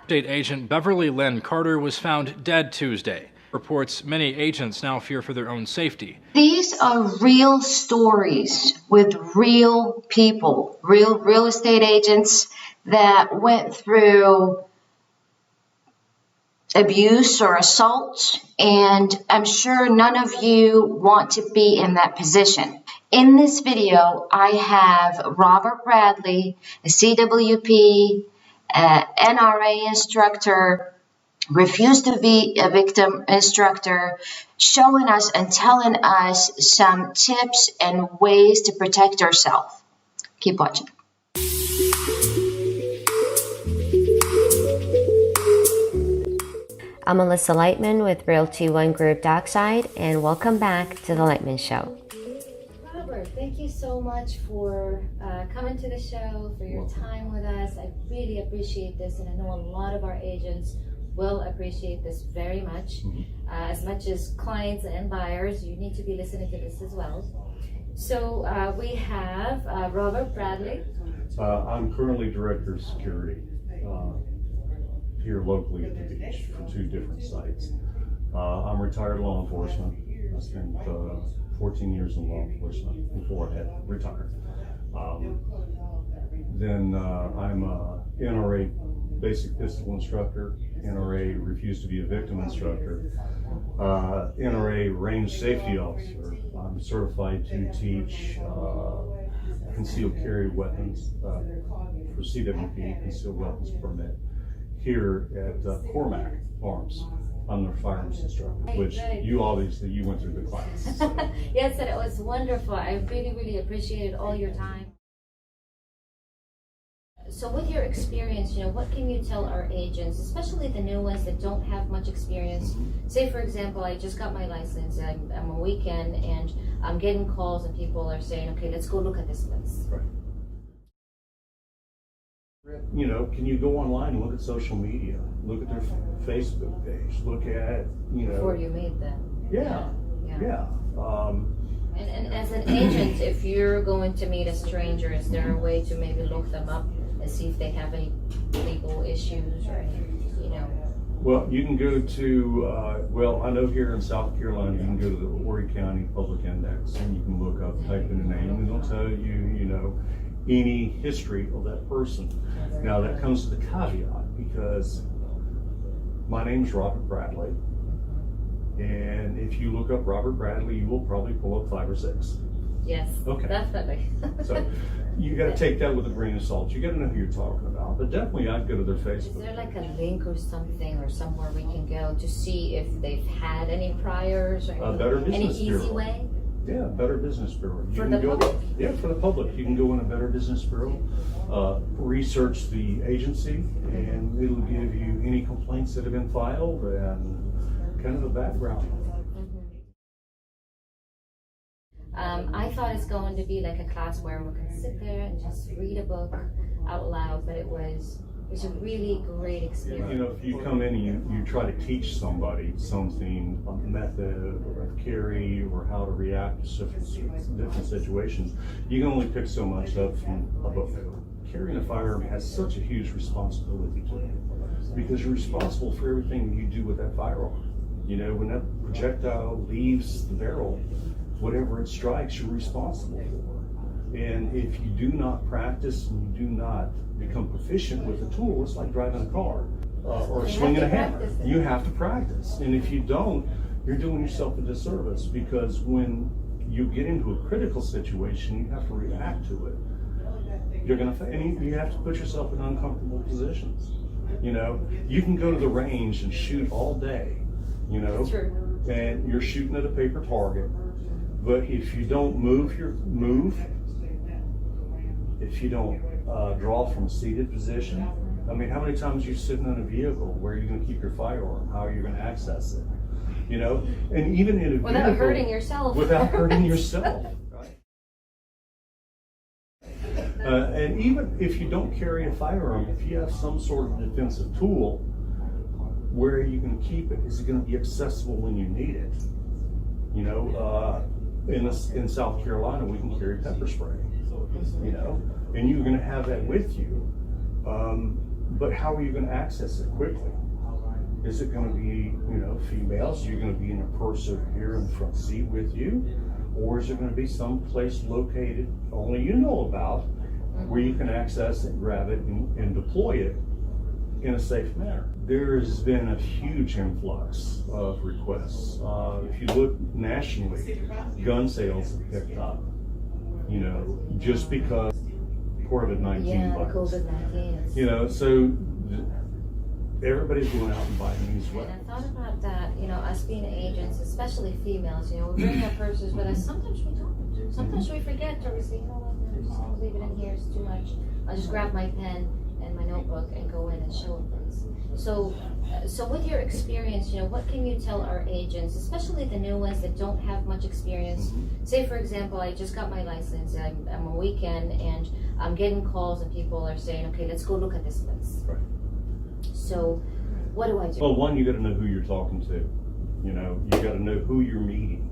State Agent Beverly Lynn Carter was found dead Tuesday. Reports many agents now fear for their own safety. These are real stories with real people, real estate agents that went through abuse or assault, and I'm sure none of you want to be in that position. In this video, I have Robert Bradley, a CWP, NRA instructor, refused to be a victim instructor, showing us and telling us some tips and ways to protect yourself. Keep watching. I'm Melissa Lightman with Realty One Group Dockside, and welcome back to the Lightman Show. Robert, thank you so much for coming to the show, for your time with us. I really appreciate this, and I know a lot of our agents will appreciate this very much. As much as clients and buyers, you need to be listening to this as well. So we have Robert Bradley. I'm currently Director of Security here locally at the beach for 2 different sites. I'm retired law enforcement. I spent 14 years in law enforcement before I had retired. Then I'm a NRA basic pistol instructor, NRA refused to be a victim instructor, NRA range safety officer. I'm certified to teach concealed carry weapons for CWP, concealed weapons permit, here at Cormac Arms. I'm their firearms instructor, which you obviously, you went through the class. So. Yes, and it was wonderful. I really appreciated all your time. So with your experience, what can you tell our agents, especially the new ones that don't have much experience? Say, for example, I just got my license, I'm a weekend, and I'm getting calls and people are saying, okay, let's go look at this place. Right. Can you go online and look at social media, look at their Facebook page, look at, Before you made them. Yeah. And as an agent, if you're going to meet a stranger, is there a way to maybe look them up and see if they have any legal issues or any, Well, you can go to, I know here in South Carolina, you can go to the Horry County Public Index and you can look up, type in a name, and they'll tell you, any history of that person. Now that comes to the caveat, because my name's Robert Bradley, and if you look up Robert Bradley, you will probably pull up 5 or 6. Yes, okay, definitely. So you got to take that with a grain of salt. You got to know who you're talking about. But definitely, I'd go to their Facebook. Is there like a link or something, or somewhere we can go to see if they've had any priors or any easy way? Yeah, Better Business Bureau. For the public? Yeah, for the public. You can go in a Better Business Bureau, research the agency, and it'll give you any complaints that have been filed and kind of a background. I thought it's going to be like a class where we can sit there and just read a book out loud, but it was a really great experience. If you come in and you try to teach somebody something, a method or a carry or how to react to different situations, you can only pick so much up from a book. Carrying a firearm has such a huge responsibility to it, because you're responsible for everything you do with that firearm. When that projectile leaves the barrel, whatever it strikes, you're responsible for. And if you do not practice and you do not become proficient with the tool, it's like driving a car or swinging a hammer. You have to practice. And if you don't, you're doing yourself a disservice, because when you get into a critical situation, you have to react to it. And you have to put yourself in uncomfortable positions. You can go to the range and shoot all day, True. And you're shooting at a paper target. But if you don't if you don't draw from a seated position, how many times are you sitting in a vehicle? Where are you going to keep your firearm? How are you going to access it? And even in a without vehicle, hurting yourself. Without hurting yourself, right? And even if you don't carry a firearm, if you have some sort of defensive tool, where you can keep it, is it going to be accessible when you need it? In South Carolina, we can carry pepper spray, and you're going to have that with you. But how are you going to access it quickly? Is it going to be, females? You're going to be in a purse over here in the front seat with you? Or is it going to be some place located only you know about where you can access it, grab it, and deploy it in a safe manner? There's been a huge influx of requests. If you look nationally, gun sales have picked up, just because COVID-19 Yeah, the virus. COVID-19. So everybody's going out and buying these And I weapons. thought about that, us being agents, especially females, we bring our purses with us. Sometimes we don't. Sometimes we forget, or we say, what, I'm just gonna leave it in here, it's too much. I'll just grab my pen and my notebook and go in and show things. So with your experience, what can you tell our agents, especially the new ones that don't have much experience? Say, for example, I just got my license, I'm a weekend, and I'm getting calls and people are saying, okay, let's go look at this place. Right. So what do I do? Well, one, you got to know who you're talking to. You got to know who you're meeting.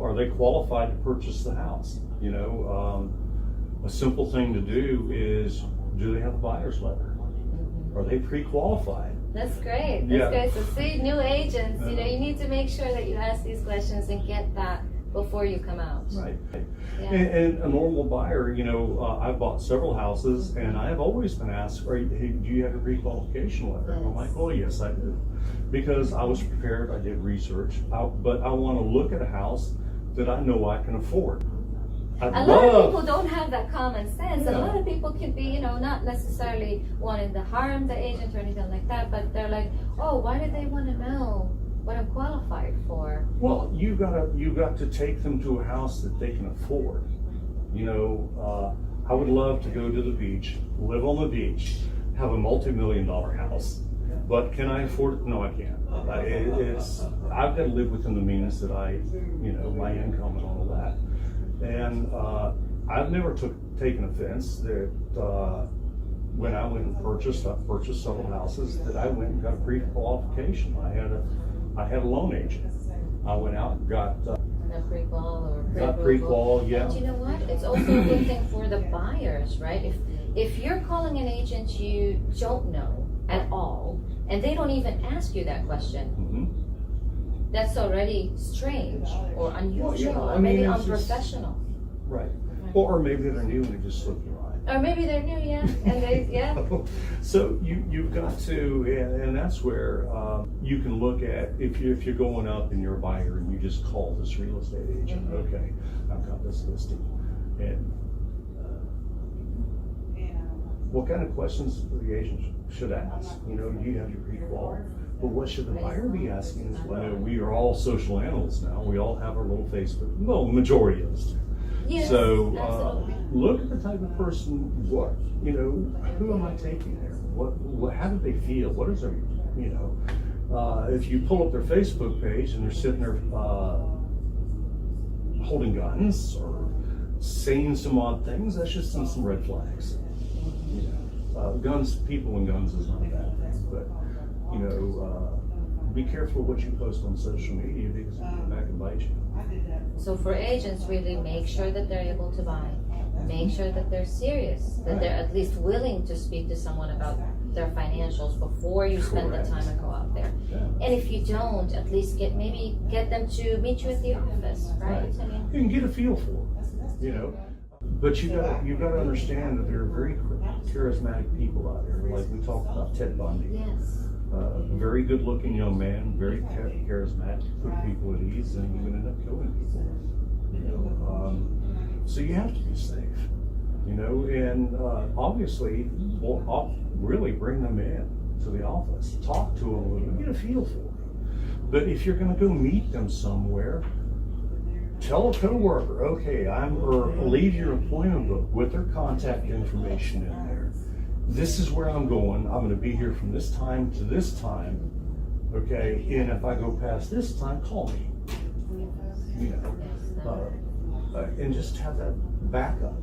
Are they qualified to purchase the house? A simple thing to do is, do they have a buyer's letter? Are they pre-qualified? That's great. Yeah. That's great. So see, new agents, you need to make sure that you ask these questions and get that before you come out. Right. Yeah. And a normal buyer, I've bought several houses, and I have always been asked, do you have a pre-qualification letter? Yes. I'm like, oh, yes, I do. Because I was prepared, I did research, but I want to look at a house that I know I can afford. A lot of people don't have that common sense. Yeah. A lot of people can be, not necessarily wanting to harm the agent or anything like that, but they're like, oh, why do they want to know what I'm qualified for? Well, you got to take them to a house that they can afford. I would love to go to the beach, live on the beach, have a multi-million-dollar house, but can I afford it? No, I can't. I've got to live within the means that my income and all of that. And I've never taken offense that when I went and purchased several houses, that I went and got a pre-qualification. I had a loan agent. I went out and got A pre-qual or got pre-qual, yeah. And you know what? It's also a good thing for the buyers, right? If you're calling an agent you don't know at all, and they don't even ask you that question, that's already strange or unusual, Well, yeah, or maybe it's just- unprofessional. Right. Or maybe they're new and they just slipped your eye. Or maybe they're new, yeah, and they, So you've got to, and that's where you can look at, if you're going up and you're a buyer and you just call this real estate agent, okay, I've got this listing. And what kind of questions the agent should ask? Do you have your pre-qual? But what should the buyer be asking as well? We are all social animals now. We all have our little Facebook. Well, the majority of us do. Yes, So absolutely. look at the type of person. What who am I taking there? What? How do they feel? What is their? If you pull up their Facebook page and they're sitting there holding guns or saying some odd things, that's just some red flags. Guns, people and guns is not a bad thing, but be careful what you post on social media because it can come back and bite you. So for agents, really make sure that they're able to buy. Make sure that they're serious, that they're at least willing to speak to someone about their financials before you spend the time and go out there. Yeah. And if you don't, at least get them to meet you at the office, right? I mean, You can get a feel for it, But you got to understand that there are very charismatic people out there. Like we talked about Ted Bundy. yes. Very good-looking young man, very charismatic, put people at ease, and you can end up killing people. So you have to be safe, and obviously, I'll really bring them in to the office, talk to them a little bit, get a feel for them. But if you're going to go meet them somewhere, tell a coworker, okay, or leave your appointment book with their contact information in there. This is where I'm going. I'm going to be here from this time to this time. Okay, and if I go past this time, call me. And just have that backup.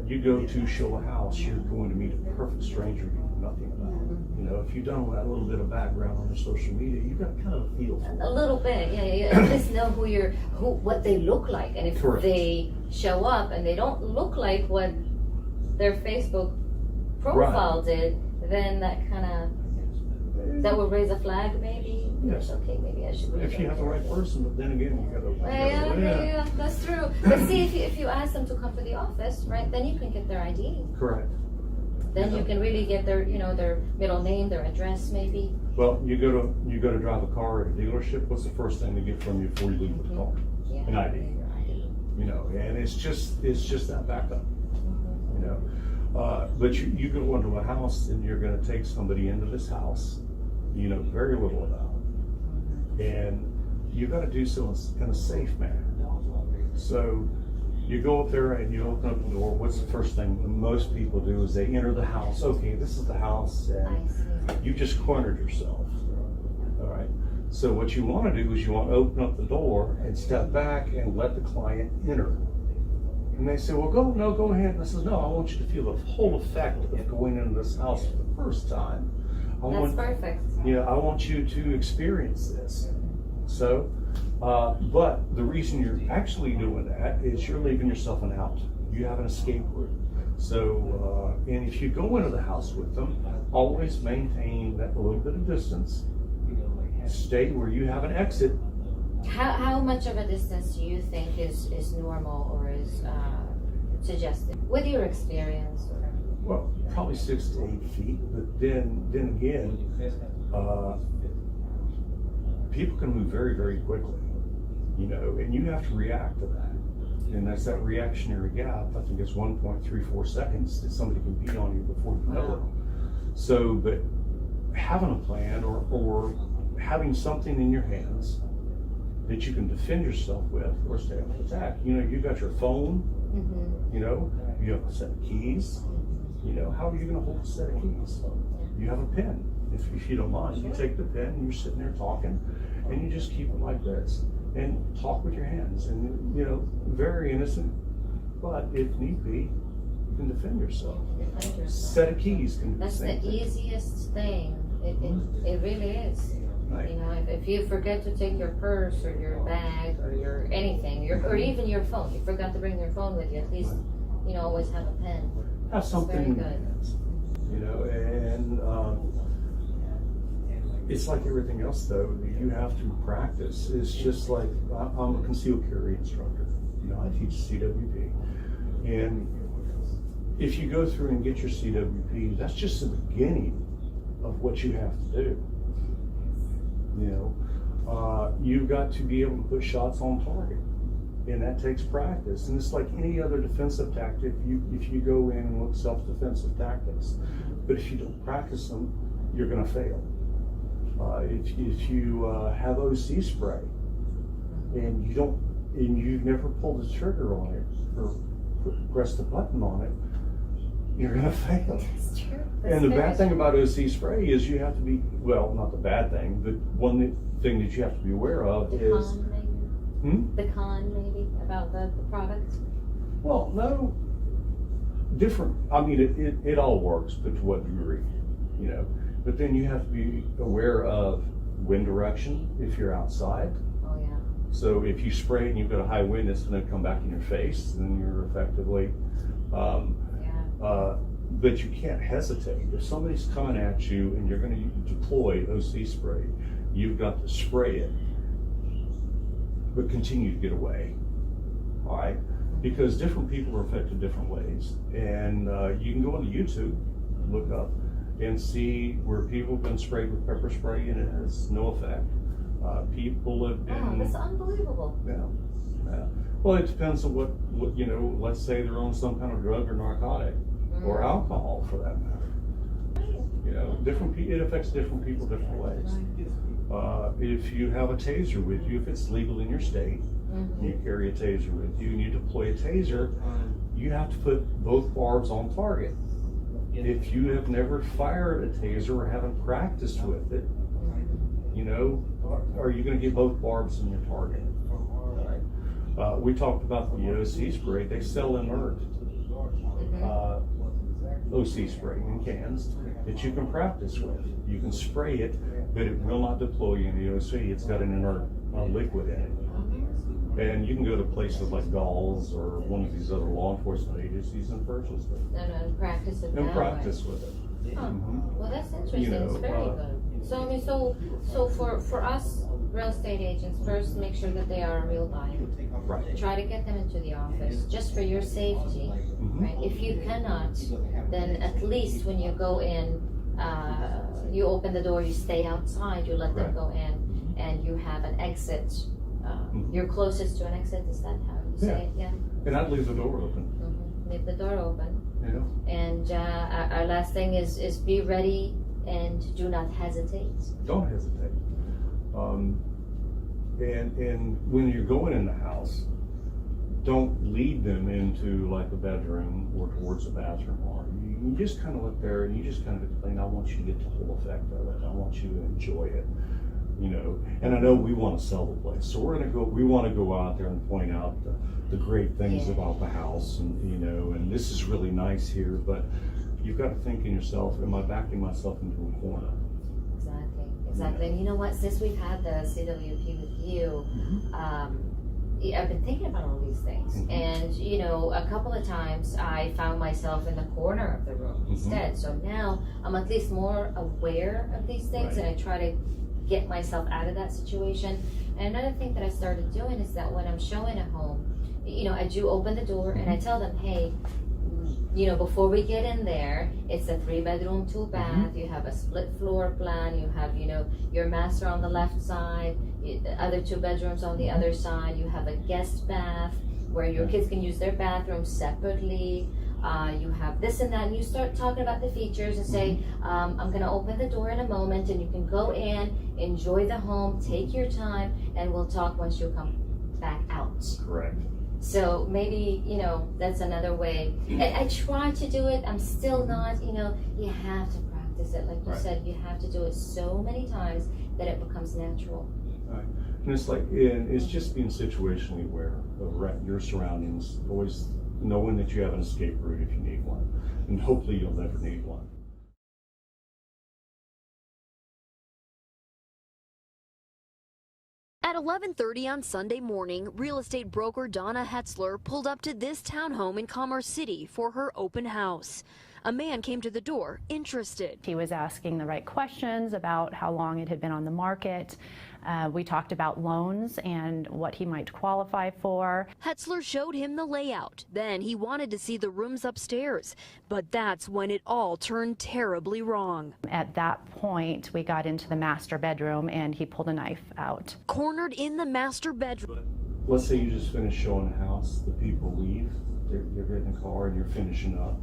You go to show a house, you're going to meet a perfect stranger you know nothing about. If you've done that little bit of background on their social media, you've got kind of a feel for it. A little bit, yeah. You at least know what they look like, and if Correct. they show up and they don't look like what their Facebook profile did, then that would raise a flag, maybe. Yes. Okay, maybe I should. If you have the right person, but then again, you gotta. Yeah, that's true. But see, if you ask them to come to the office, right, then you can get their ID. Correct. Then you can really get their, their middle name, their address, maybe. Well, you go to drive a car at a dealership. What's the first thing they get from you before you leave with the car? Yeah. An ID. And it's just that backup. But you go into a house and you're going to take somebody into this house, you know very little about, and you got to do so in a safe manner. So you go up there and you open up the door. What's the first thing most people do is they enter the house. Okay, this is the house, and you just cornered yourself. All right. So what you want to do is you want to open up the door and step back and let the client enter. And they say, well, go ahead. And I says, no, I want you to feel the whole effect of going into this house for the first time. That's perfect. Yeah, I want you to experience this. So, but the reason you're actually doing that is you're leaving yourself an out. You have an escape route. So, and if you go into the house with them, always maintain that little bit of distance. Stay where you have an exit. How much of a distance do you think is normal or is suggested with your experience? Well, probably 6 to 8 feet. But then again, people can move very, very quickly, and you have to react to that. And that's that reactionary gap. I think it's 1.34 seconds that somebody can beat on you before you know it. So, but having a plan or having something in your hands that you can defend yourself with or stay up attack. You got your phone, you have a set of keys. How are you going to hold a set of keys? You have a pen. If you don't mind, you take the pen and you're sitting there talking, and you just keep it like this and talk with your hands. And very innocent, but if need be, you can defend yourself. Set of keys can do the same thing. That's the easiest thing. It really is. Right. If you forget to take your purse or your bag or your anything, or even your phone, you forgot to bring your phone with you, at least, always have a pen. Have something in your very good. hands, and it's like everything else, though, that you have to practice. It's just like, I'm a concealed carry instructor. I teach CWP. And if you go through and get your CWP, that's just the beginning of what you have to do. You've got to be able to put shots on target, and that takes practice. And it's like any other defensive tactic. If you go in and look self-defensive tactics, but if you don't practice them, you're going to fail. If you have OC spray and you've never pulled the trigger on it or pressed the button on it, you're going to fail. That's true. And the bad thing about OC spray is you have to be, well, not the bad thing, but one thing that you have to be aware of is... The con, maybe, about the product? Well, no. Different. I mean, it all works, but to what degree, But then you have to be aware of wind direction if you're outside. Oh, yeah. So if you spray and you've got a high wind, it's going to come back in your face, then you're effectively... but you can't hesitate. If somebody's coming at you and you're going to deploy OC spray, you've got to spray it, but continue to get away. All right? Because different people are affected different ways. And you can go onto YouTube, look up, and see where people have been sprayed with pepper spray and it has no effect. People have been... Oh, that's unbelievable. Yeah. Well, it depends on what let's say they're on some kind of drug or narcotic. Or alcohol, for that matter. It affects different people different ways. If you have a taser with you, if it's legal in your state, you carry a taser with you and you deploy a taser, you have to put both barbs on target. If you have never fired a taser or haven't practiced with it, are you going to get both barbs in your target? We talked about the OC spray. They sell inert OC spray in cans that you can practice with. You can spray it, but it will not deploy in the OC. It's got an inert liquid in it. And you can go to places like Gall's or one of these other law enforcement agencies and purchase it. And practice it And that practice way. with it. Huh. Mhm. Well, that's interesting. You know, it's very good. So I mean, so for us real estate agents, first make sure that they are a real buyer. Right. Try to get them into the office just for your safety, Mhm. right? If you cannot, then at least when you go in, you open the door, you stay outside, you let them Right. go in, and you have an exit. Mhm. You're closest to an exit. Is that how you say it? Yeah. And I'd leave the door open, Leave the door open. you know? And our last thing is be ready and do not hesitate. Don't hesitate. And when you're going in the house, don't lead them into like a bedroom or towards a bathroom. Or you just kind of look there and you just kind of explain, I want you to get the whole effect of it. I want you to enjoy it, you know. And I know we want to sell the place, so we want to go out there and point out the great things Yeah. about the house, and you know, and this is really nice here, but you've got to think in yourself, am I backing myself into a corner? Exactly. And you know what? Since we've had the CWP with you, I've been thinking about all these things. Mhm. And you know, a couple of times I found myself in the corner of the room instead. So now I'm at least more aware of these things, Right. and I try to get myself out of that situation. And another thing that I started doing is that when I'm showing a home, you know, I do open the door and I tell them, hey, you know, before we get in there, it's a 3-bedroom, 2-bath. You have a split floor plan. You have, you know, your master on the left side, the other 2 bedrooms on the other side. You have a guest bath where your kids can use their bathroom separately. You have this and that, and you start talking about the features and say, I'm going to open the door in a moment, and you can go in, enjoy the home, take your time, and we'll talk once you come back out. Correct. So maybe, you know, that's another way. And I try to do it. I'm still not, you know, you have to practice it. Like you Right. said, you have to do it so many times that it becomes natural. Right. And it's like, and it's just being situationally aware of your surroundings, always knowing that you have an escape route if you need one, and hopefully you'll never need one. At 11:30 on Sunday morning, real estate broker Donna Hetzler pulled up to this townhome in Commerce City for her open house. A man came to the door, interested. He was asking the right questions about how long it had been on the market. We talked about loans and what he might qualify for. Hetzler showed him the layout. Then he wanted to see the rooms upstairs. But that's when it all turned terribly wrong. At that point, we got into the master bedroom and he pulled a knife out. Cornered in the master bedroom. Let's say you just finished showing the house, the people leave, they're getting in the car and you're finishing up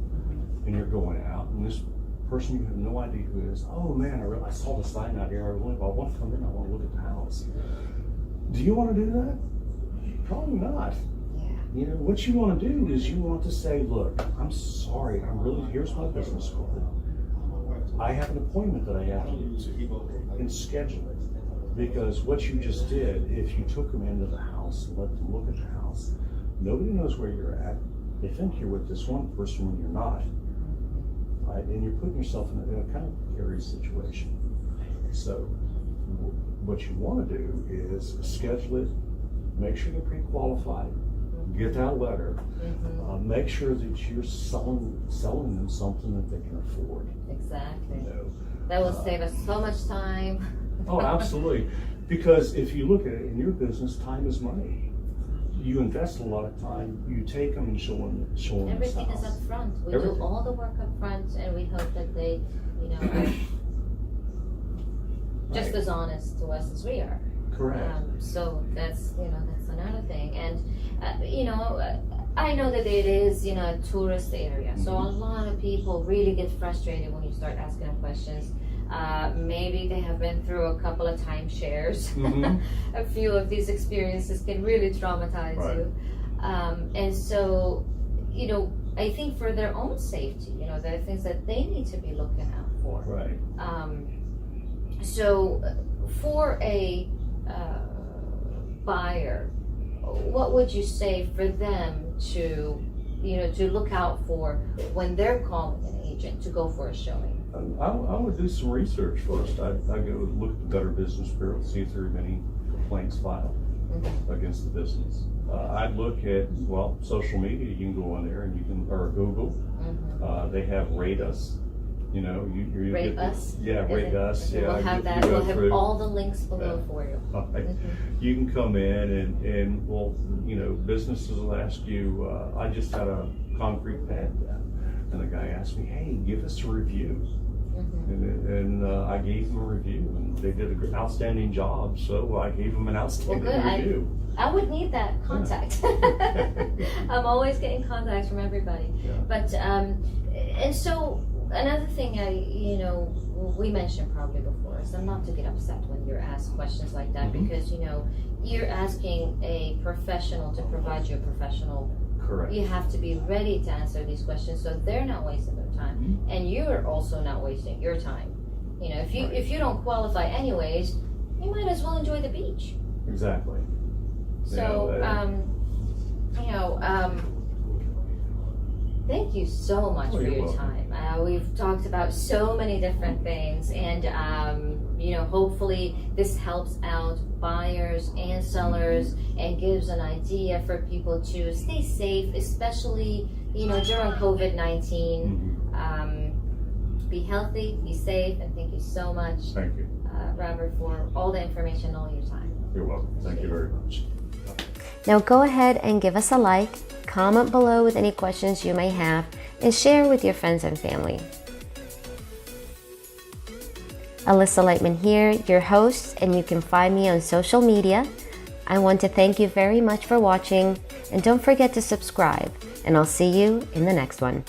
and you're going out, and this person you have no idea who it is, oh man, I saw the sign out here, I want to come in, I want to look at the house. Do you want to do that? Probably not. You know, what you want to do is you want to say, look, I'm sorry, here's my business card. I have an appointment that I have to get to, and schedule it. Because what you just did, if you took them into the house and let them look at the house, nobody knows where you're at. They think you're with this one person when you're not. Right? And you're putting yourself in a kind of precarious situation. So what you want to do is schedule it, make sure they're pre-qualified, get that letter, make sure that you're selling them something that they can afford. Exactly. You know? That will save us so much time. Oh, absolutely. Because if you look at it in your business, time is money. You invest a lot of time. You take them and show them Everything this is house. up front. We Everything. do all the work up front, and we hope that they, you know, are just Right. as honest to us as we are. Correct. So that's, you know, that's another thing. And, you know, I know that it is, you know, a tourist area. So a lot of people really get frustrated when you start asking them questions. Maybe they have been through a couple of timeshares. A few of these experiences can really traumatize Right. you. And so, you know, I think for their own safety, you know, there are things that they need to be looking out for. Right. So for a buyer, what would you say for them to, you know, to look out for when they're calling an agent to go for a showing? I would do some research first. I go look at the Better Business Bureau, see if there are any complaints filed. against the business. I'd look at, well, social media, you can go on there and you can, or Google, they have Rate Us, you know, you Rate get Us? Yeah, Rate Us, yeah. We'll have that, we'll have all the links below for you. You can come in and, well, you know, businesses will ask you, I just had a concrete pad down, and the guy asked me, hey, give us a review. And I gave them a review, and they did an outstanding job, so I gave them an outstanding review. I would need that contact. I'm always getting contacts from everybody. Yeah. But, and so another thing you know, we mentioned probably before is not to get upset when you're asked questions like that, because, you know, you're asking a professional to provide you a professional. Correct. You have to be ready to answer these questions so they're not wasting their time, and you're also not wasting your time. You know, if you don't qualify anyways, you might as well enjoy the beach. Exactly. So, you know, thank you so much for your time. We've talked about so many different things, and you know, hopefully this helps out buyers and sellers and gives an idea for people to stay safe, especially, you know, during COVID-19. Be healthy, be safe, and thank you so much. Thank you. Robert, for all the information, all your time. You're welcome. Thank you very much. Now go ahead and give us a like, comment below with any questions you may have, and share with your friends and family. Alyssa Lightman here, your host, and you can find me on social media. I want to thank you very much for watching, and don't forget to subscribe, and I'll see you in the next one.